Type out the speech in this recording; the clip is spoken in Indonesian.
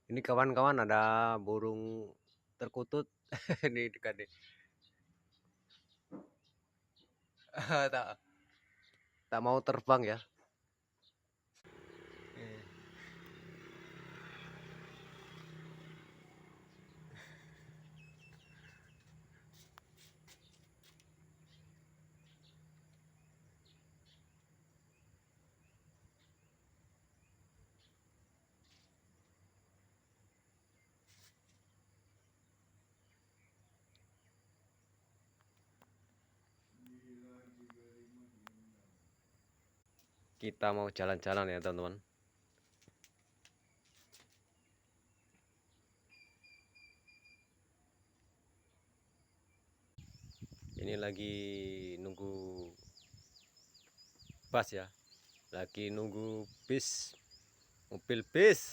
Ini kawan-kawan ada burung terkutut ini dekat nih. tak tak mau terbang ya. Kita mau jalan-jalan ya teman-teman. Ini lagi nunggu bus ya. Lagi nunggu bis, mobil bis.